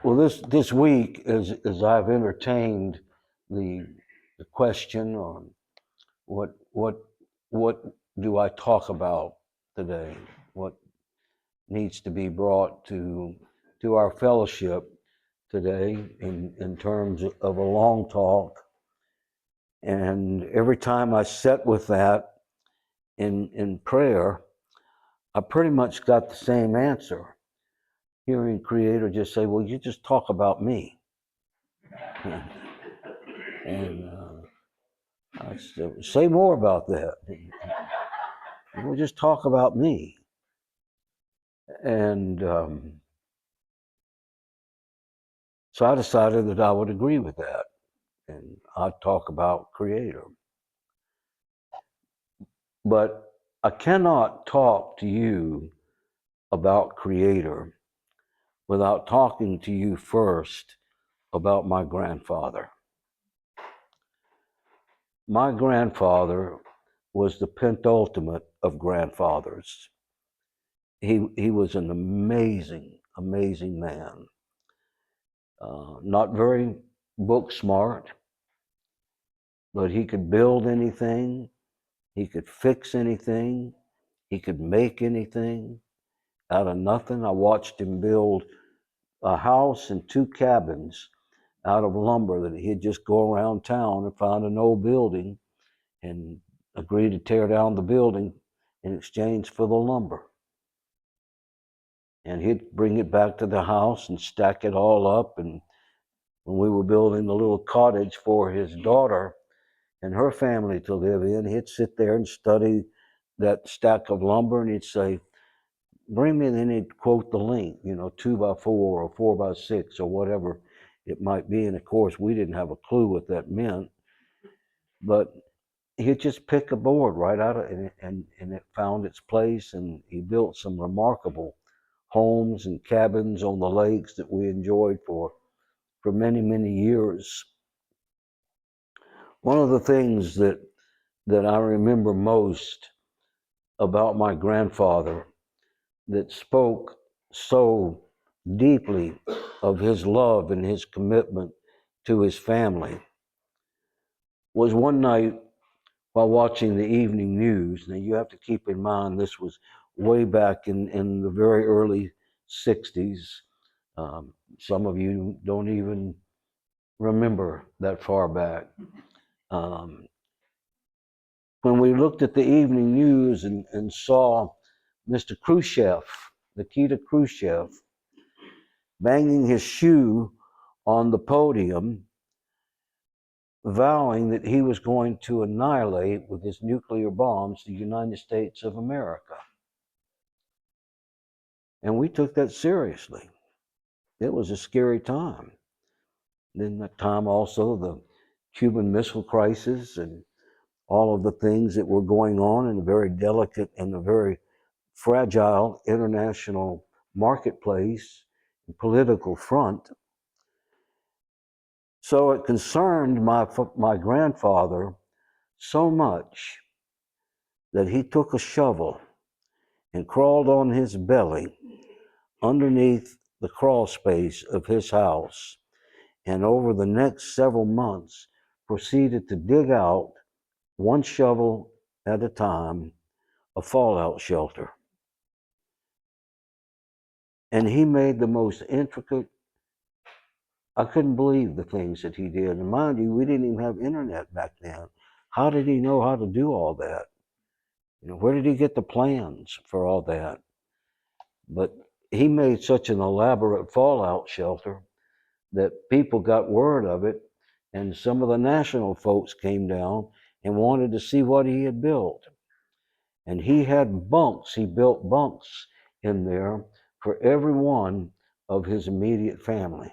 Well, this week, as I've entertained the question on what do I talk about today, what needs to be brought to our fellowship today in terms of a long talk, and every time I sat with that in prayer, I pretty much got the same answer. Hearing Creator just say, "Well, you just talk about me," and I said, "Say more about that. We'll just talk about me." And so I decided that I would agree with that, and I'd talk about Creator. But I cannot talk to you about Creator without talking to you first about my grandfather. My grandfather was the penultimate of grandfathers. He was an amazing man. Not very book smart, but he could build anything, he could fix anything, he could make anything out of nothing. I watched him build a house and 2 cabins out of lumber that he'd just go around town and find an old building and agree to tear down the building in exchange for the lumber. And he'd bring it back to the house and stack it all up. And when we were building the little cottage for his daughter and her family to live in, he'd sit there and study that stack of lumber, and he'd say, "Bring me," and then he'd quote the length, 2x4 or 4x6 or whatever it might be. And of course, we didn't have a clue what that meant, but he'd just pick a board right out of it, and it found its place, and he built some remarkable homes and cabins on the lakes that we enjoyed for many years. One of the things that I remember most about my grandfather that spoke so deeply of his love and his commitment to his family was one night while watching the evening news. Now, you have to keep in mind this was way back in the very early 60s. Some of you don't even remember that far back. When we looked at the evening news and saw Mr. Khrushchev, Nikita Khrushchev, banging his shoe on the podium, vowing that he was going to annihilate with his nuclear bombs the United States of America. And we took that seriously. It was a scary time. Then that time also the Cuban Missile Crisis and all of the things that were going on in a very delicate and a very fragile international marketplace and political front. So it concerned my grandfather so much that he took a shovel and crawled on his belly underneath the crawl space of his house, and over the next several months proceeded to dig out, one shovel at a time, a fallout shelter. And he made the most intricate, I couldn't believe the things that he did. And mind you, we didn't even have internet back then. How did he know how to do all that? Where did he get the plans for all that? But he made such an elaborate fallout shelter that people got word of it, and some of the national folks came down and wanted to see what he had built. And he had bunks, he built bunks in there for every one of his immediate family.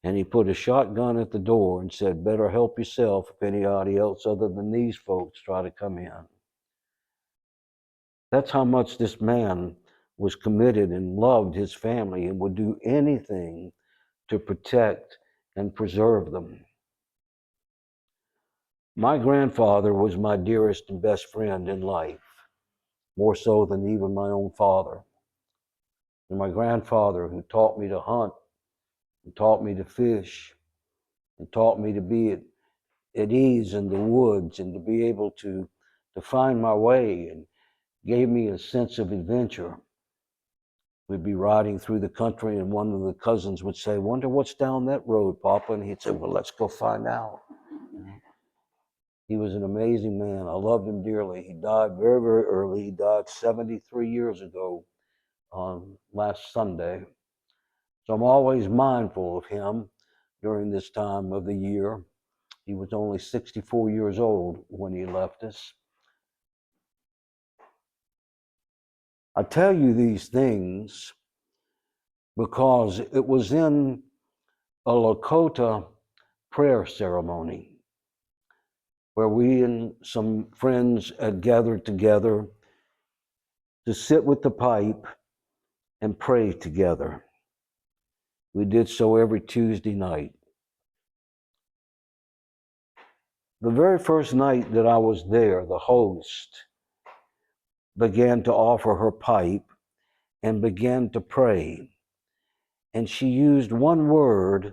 And he put a shotgun at the door and said, "Better help yourself if anybody else other than these folks try to come in." That's how much this man was committed and loved his family and would do anything to protect and preserve them. My grandfather was my dearest and best friend in life, more so than even my own father. And my grandfather, who taught me to hunt and taught me to fish and taught me to be at ease in the woods and to be able to find my way, and gave me a sense of adventure. We'd be riding through the country, and one of the cousins would say, "Wonder what's down that road, Papa?" And he'd say, "Well, let's go find out." He was an amazing man. I loved him dearly. He died very, very early. He died 73 years ago on last Sunday. So I'm always mindful of him during this time of the year. He was only 64 years old when he left us. I tell you these things because it was in a Lakota prayer ceremony where we and some friends had gathered together to sit with the pipe and pray together. We did so every Tuesday night. The very first night that I was there, the host began to offer her pipe and began to pray. And she used one word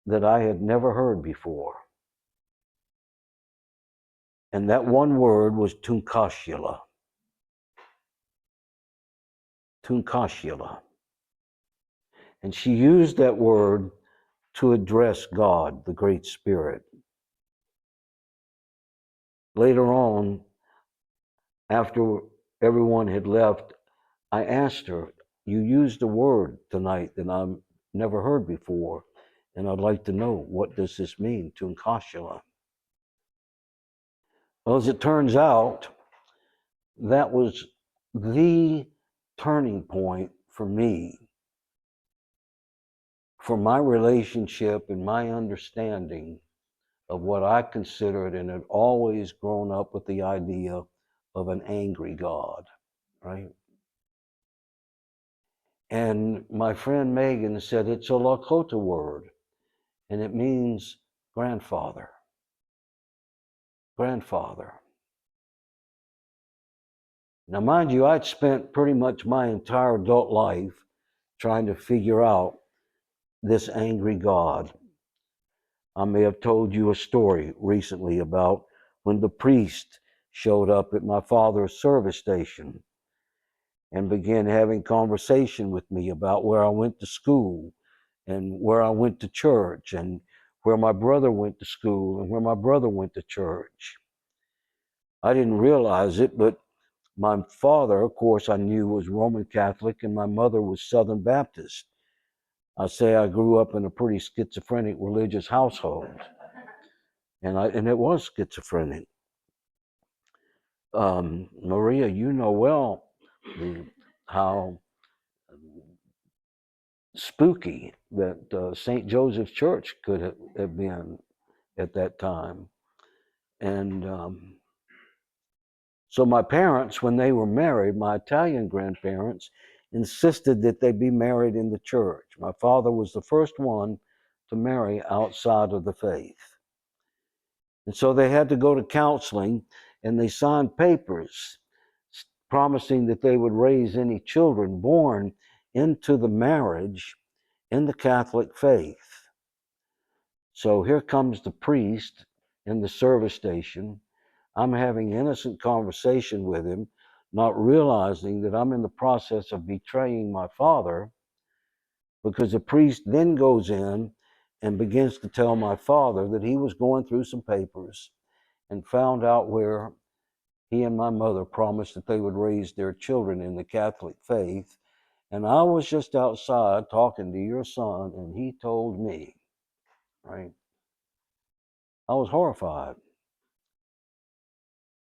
that I had never heard before. And that one word was Tunkashila. Tunkashila. And she used that word to address God, the Great Spirit. Later on, after everyone had left, I asked her, "You used a word tonight that I've never heard before, and I'd like to know, what does this mean, Tunkashila?" Well, as it turns out, that was the turning point for me, for my relationship and my understanding of what I considered, and had always grown up with the idea of an angry God, right? And my friend Megan said it's a Lakota word, and it means grandfather. Grandfather. Now, mind you, I'd spent pretty much my entire adult life trying to figure out this angry God. I may have told you a story recently about when the priest showed up at my father's service station and began having conversation with me about where I went to school and where I went to church and where my brother went to school and where my brother went to church. I didn't realize it, but my father, of course, I knew was Roman Catholic, and my mother was Southern Baptist. I say I grew up in a pretty schizophrenic religious household, and it was schizophrenic. Maria, you know well how spooky that St. Joseph's Church could have been at that time. And so my parents, when they were married, my Italian grandparents, insisted that they be married in the church. My father was the first one to marry outside of the faith. And so they had to go to counseling, and they signed papers promising that they would raise any children born into the marriage in the Catholic faith. So here comes the priest in the service station. I'm having innocent conversation with him, not realizing that I'm in the process of betraying my father, because the priest then goes in and begins to tell my father that he was going through some papers and found out where he and my mother promised that they would raise their children in the Catholic faith. And I was just outside talking to your son, and he told me, right? I was horrified.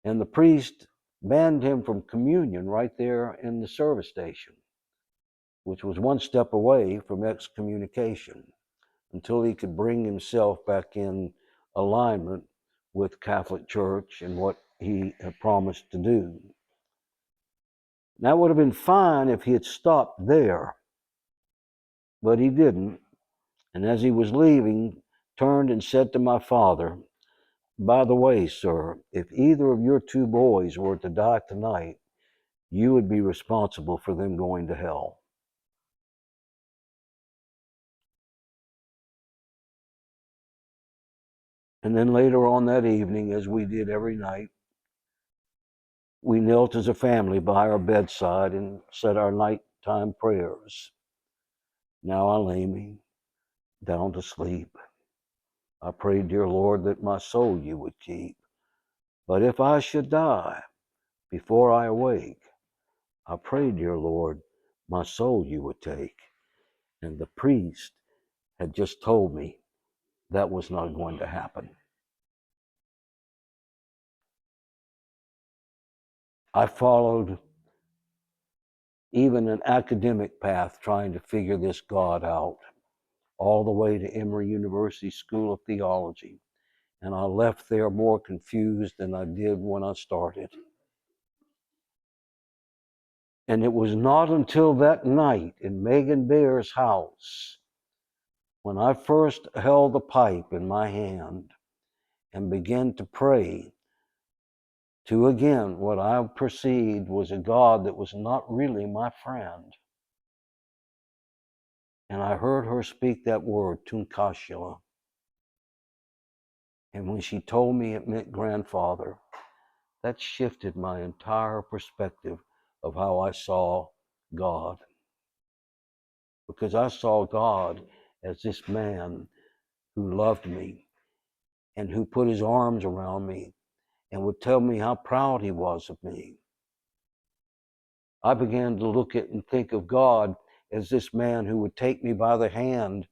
And the priest banned him from communion right there in the service station, which was one step away from excommunication, until he could bring himself back in alignment with Catholic Church and what he had promised to do. That would have been fine if he had stopped there, but he didn't. And as he was leaving, turned and said to my father, "By the way, sir, if either of your two boys were to die tonight, you would be responsible for them going to hell." And then later on that evening, as we did every night, we knelt as a family by our bedside and said our nighttime prayers. Now I lay me down to sleep. I pray, dear Lord, that my soul you would keep. But if I should die before I awake, I pray, dear Lord, my soul you would take. And the priest had just told me that was not going to happen. I followed even an academic path trying to figure this God out, all the way to Emory University School of Theology. And I left there more confused than I did when I started. And it was not until that night in Megan Bear's house, when I first held the pipe in my hand and began to pray to again what I perceived was a God that was not really my friend. And I heard her speak that word, Tunkashila. And when she told me it meant grandfather, that shifted my entire perspective of how I saw God. Because I saw God as this man who loved me and who put his arms around me and would tell me how proud he was of me. I began to look at and think of God as this man who would take me by the hand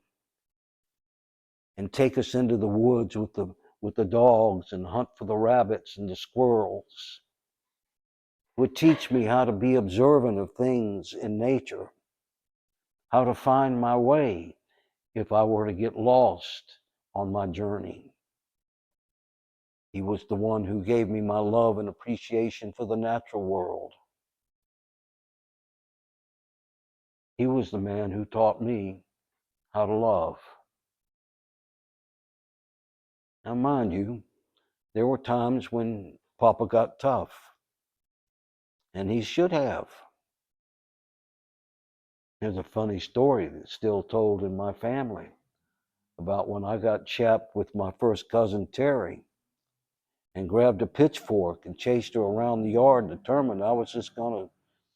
and take us into the woods with the dogs and hunt for the rabbits and the squirrels, would teach me how to be observant of things in nature, how to find my way if I were to get lost on my journey. He was the one who gave me my love and appreciation for the natural world. He was the man who taught me how to love. Now, mind you, there were times when Papa got tough, and he should have. There's a funny story that's still told in my family about when I got chapped with my first cousin Terry and grabbed a pitchfork and chased her around the yard, determined I was just going to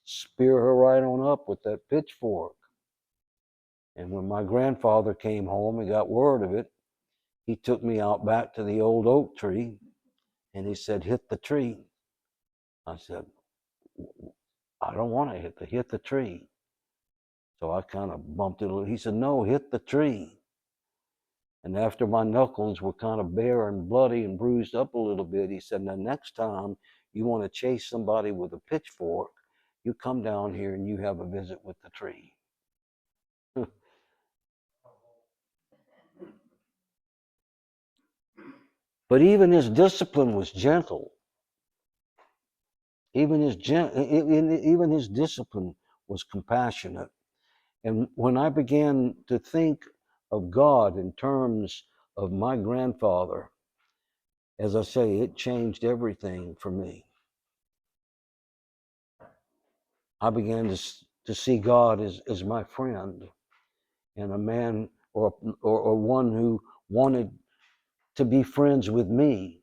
spear her right on up with that pitchfork. And when my grandfather came home and got word of it, he took me out back to the old oak tree and he said, "Hit the tree." I said, "I don't want to hit the tree." So I kind of bumped it a little. He said, "No, hit the tree." And after my knuckles were kind of bare and bloody and bruised up a little bit, he said, "Now next time you want to chase somebody with a pitchfork, you come down here and you have a visit with the tree." But even his discipline was gentle. Even his discipline was compassionate. And when I began to think of God in terms of my grandfather, as I say, it changed everything for me. I began to see God as my friend and a man or one who wanted to be friends with me,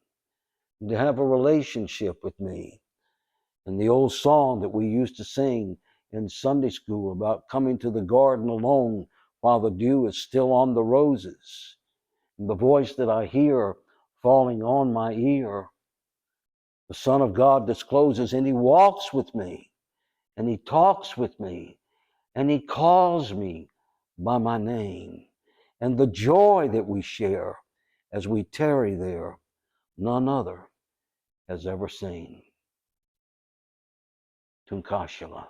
to have a relationship with me. And the old song that we used to sing in Sunday school about coming to the garden alone while the dew is still on the roses, and the voice that I hear falling on my ear, the Son of God discloses, and he walks with me, and he talks with me, and he calls me by my name. And the joy that we share as we tarry there, none other has ever seen. Tunkashila.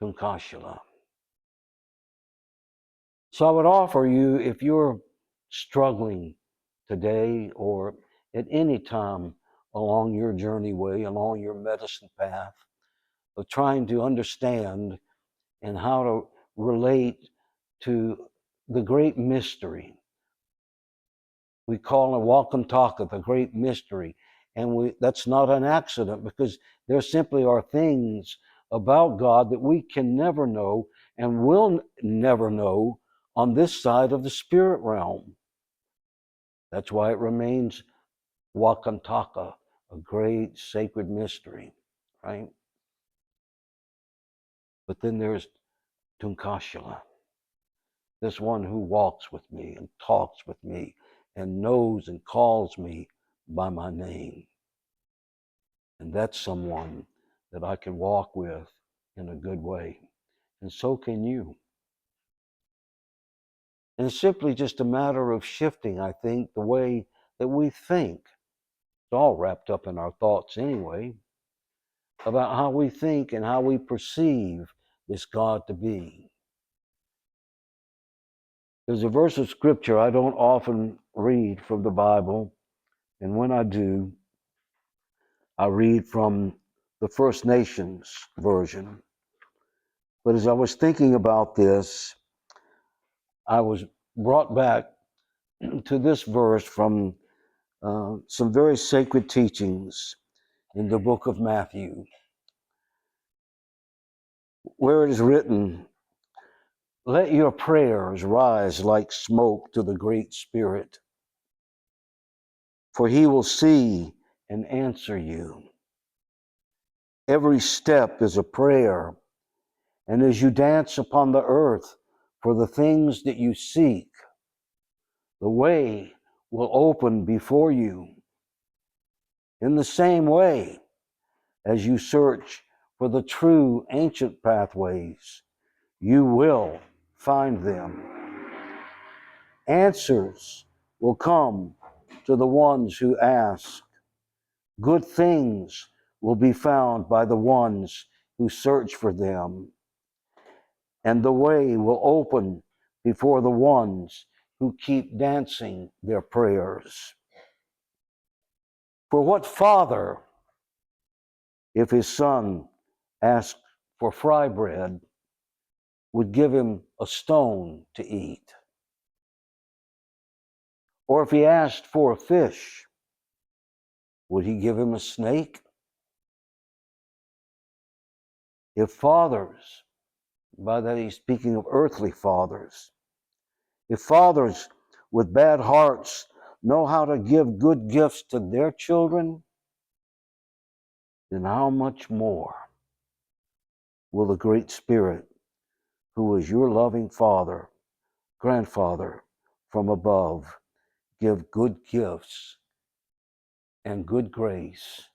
Tunkashila. So I would offer you, if you're struggling today or at any time along your journey way, along your medicine path, of trying to understand and how to relate to the great mystery. We call it Wakamtaka, the great mystery. And that's not an accident, because there simply are things about God that we can never know and will never know on this side of the spirit realm. That's why it remains Wakantaka, a great sacred mystery, right? But then there's Tunkashila, this one who walks with me and talks with me and knows and calls me by my name. And that's someone that I can walk with in a good way. And so can you. And it's simply just a matter of shifting, I think, the way that we think. It's all wrapped up in our thoughts anyway, about how we think and how we perceive this God to be. There's a verse of scripture I don't often read from the Bible, and when I do, I read from the First Nations version. But as I was thinking about this, I was brought back to this verse from some very sacred teachings in the book of Matthew, where it is written, "Let your prayers rise like smoke to the Great Spirit, for he will see and answer you." Every step is a prayer, and as you dance upon the earth for the things that you seek, the way will open before you. In the same way, as you search for the true ancient pathways, you will find them. Answers will come to the ones who ask. Good things will be found by the ones who search for them. And the way will open before the ones who keep dancing their prayers. For what father, if his son asked for fry bread, would give him a stone to eat? Or if he asked for a fish, would he give him a snake? If fathers, by that he's speaking of earthly fathers, if fathers with bad hearts know how to give good gifts to their children, then how much more will the Great Spirit, who is your loving Father, grandfather from above, give good gifts and good grace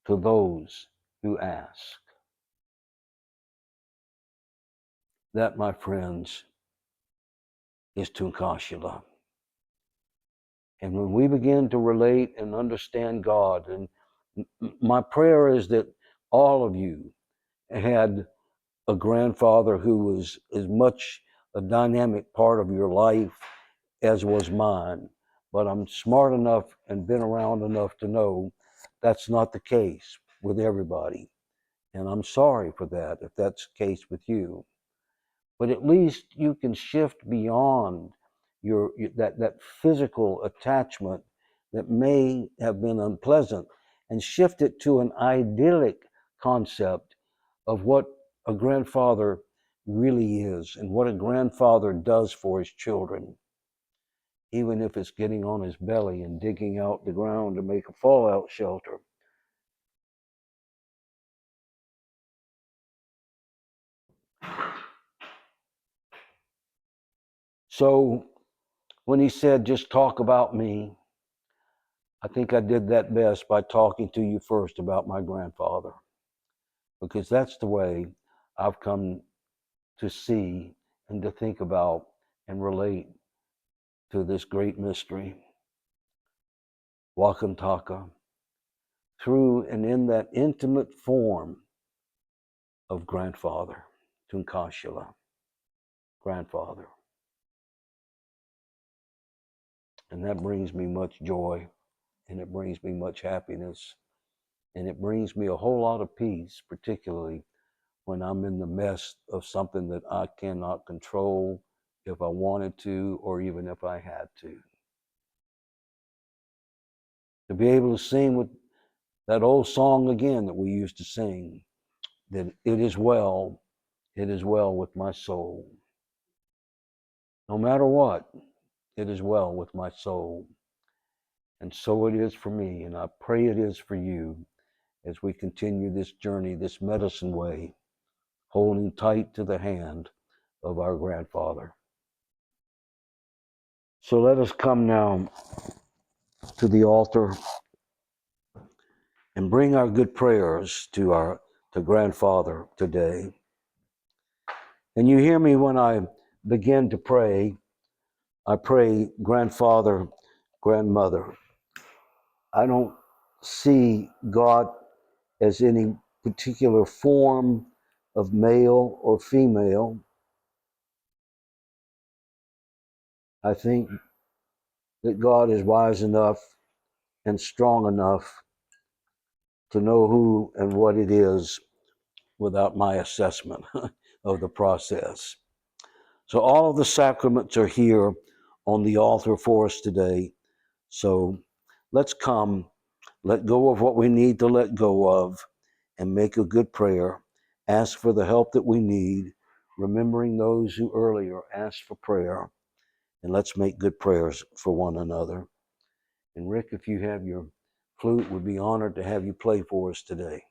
to those who ask? That, my friends, is Tunkashila. And when we begin to relate and understand God, and my prayer is that all of you had a grandfather who was as much a dynamic part of your life as was mine. But I'm smart enough and been around enough to know that's not the case with everybody. And I'm sorry for that if that's the case with you. But at least you can shift beyond that physical attachment that may have been unpleasant and shift it to an idyllic concept of what a grandfather really is and what a grandfather does for his children, even if it's getting on his belly and digging out the ground to make a fallout shelter. So when he said, just talk about me, I think I did that best by talking to you first about my grandfather, because that's the way I've come to see and to think about and relate to this great mystery, Wakantaka, through and in that intimate form of grandfather, Tunkashila, grandfather. And that brings me much joy, and it brings me much happiness, and it brings me a whole lot of peace, particularly when I'm in the mess of something that I cannot control if I wanted to, or even if I had to. To be able to sing with that old song again that we used to sing, that it is well with my soul. No matter what, it is well with my soul. And so it is for me, and I pray it is for you as we continue this journey, this medicine way, holding tight to the hand of our grandfather. So let us come now to the altar and bring our good prayers to grandfather today. And you hear me when I begin to pray. I pray grandfather, grandmother. I don't see God as any particular form of male or female. I think that God is wise enough and strong enough to know who and what it is without my assessment of the process. So all of the sacraments are here on the altar for us today. So let's come, let go of what we need to let go of, and make a good prayer. Ask for the help that we need, remembering those who earlier asked for prayer. And let's make good prayers for one another. And Rick, if you have your flute, we'd be honored to have you play for us today.